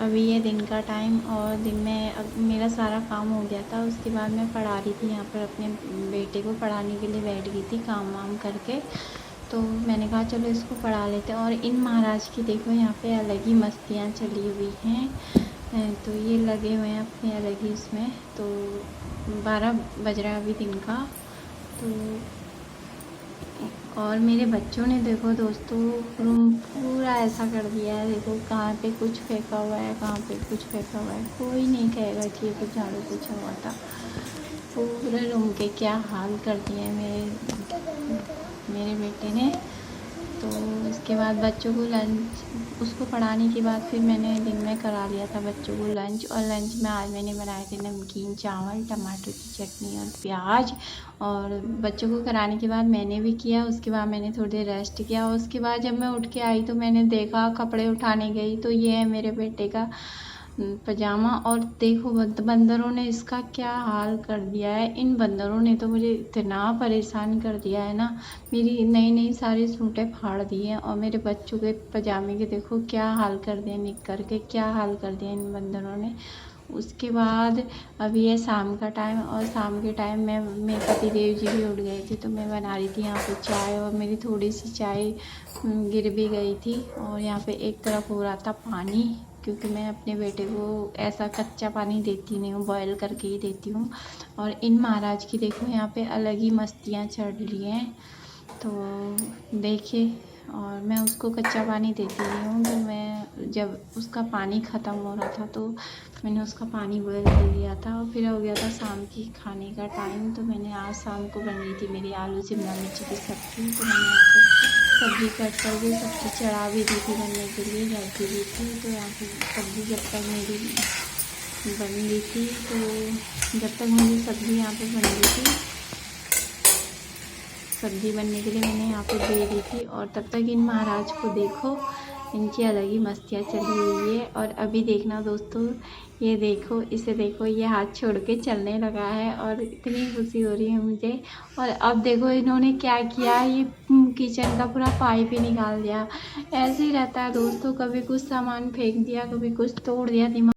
अभी ये दिन का टाइम और दिन में अब मेरा सारा काम हो गया था। उसके बाद मैं पढ़ा रही थी यहाँ पर, अपने बेटे को पढ़ाने के लिए बैठ गई थी काम वाम करके। तो मैंने कहा चलो इसको पढ़ा लेते हैं। और इन महाराज की देखो यहाँ पे अलग ही मस्तियाँ चली हुई हैं। तो ये लगे हुए हैं अपने अलग ही उसमें। तो 12 बज रहा है अभी दिन का। तो और मेरे बच्चों ने देखो दोस्तों रूम पूरा ऐसा कर दिया है। देखो कहाँ पे कुछ फेंका हुआ है, कहाँ पे कुछ फेंका हुआ है। कोई नहीं कहेगा कि ये कुछ झाड़ू पोछा हुआ था। पूरे रूम के क्या हाल कर दिए हैं मेरे बेटे ने। तो इसके बाद बच्चों को लंच, उसको पढ़ाने के बाद फिर मैंने दिन में करा लिया था बच्चों को लंच। और लंच में आज मैंने बनाए थे नमकीन चावल, टमाटर की चटनी और प्याज। और बच्चों को कराने के बाद मैंने भी किया। उसके बाद मैंने थोड़ी देर रेस्ट किया। और उसके बाद जब मैं उठ के आई तो मैंने देखा, कपड़े उठाने गई तो ये है मेरे बेटे का पजामा। और देखो बंदरों ने इसका क्या हाल कर दिया है। इन बंदरों ने तो मुझे इतना परेशान कर दिया है ना। मेरी नई नई सारी सूटें फाड़ दी हैं। और मेरे बच्चों के पजामे के देखो क्या हाल कर दिए, निक्कर के क्या हाल कर दिया इन बंदरों ने। उसके बाद अभी है शाम का टाइम। और शाम के टाइम में मेरे पति देव जी भी उठ गए थे। तो मैं बना रही थी यहाँ पे चाय। और मेरी थोड़ी सी चाय गिर भी गई थी। और यहाँ पे एक तरफ हो रहा था पानी, क्योंकि मैं अपने बेटे को ऐसा कच्चा पानी देती नहीं हूँ, बॉयल करके ही देती हूँ। और इन महाराज की देखो यहाँ पे अलग ही मस्तियाँ चढ़ रही हैं। तो देखिए, और मैं उसको कच्चा पानी देती नहीं हूँ। तो मैं जब उसका पानी ख़त्म हो रहा था तो मैंने उसका पानी बॉयल कर लिया था। और फिर हो गया था शाम की खाने का टाइम। तो मैंने आज शाम को बन रही थी मेरी आलू शिमला मिर्च की सब्ज़ी। तो मैंने यहाँ पे सब्ज़ी कट करके सब्ज़ी चढ़ा भी दी थी बनने के लिए, रख भी दी थी। तो यहाँ पे सब्ज़ी जब तक मेरी बन गई थी, तो जब तक मेरी सब्ज़ी यहाँ पे बन गई थी, सब्ज़ी बनने के लिए मैंने यहाँ पे दे दी थी। और तब तक इन महाराज को देखो, इनकी अलग ही मस्तियाँ चली हुई है। और अभी देखना दोस्तों, ये देखो, इसे देखो, ये हाथ छोड़ के चलने लगा है। और इतनी खुशी हो रही है मुझे। और अब देखो इन्होंने क्या किया, ये किचन का पूरा पाइप ही निकाल दिया। ऐसे ही रहता है दोस्तों, कभी कुछ सामान फेंक दिया, कभी कुछ तोड़ दिया। दिमाग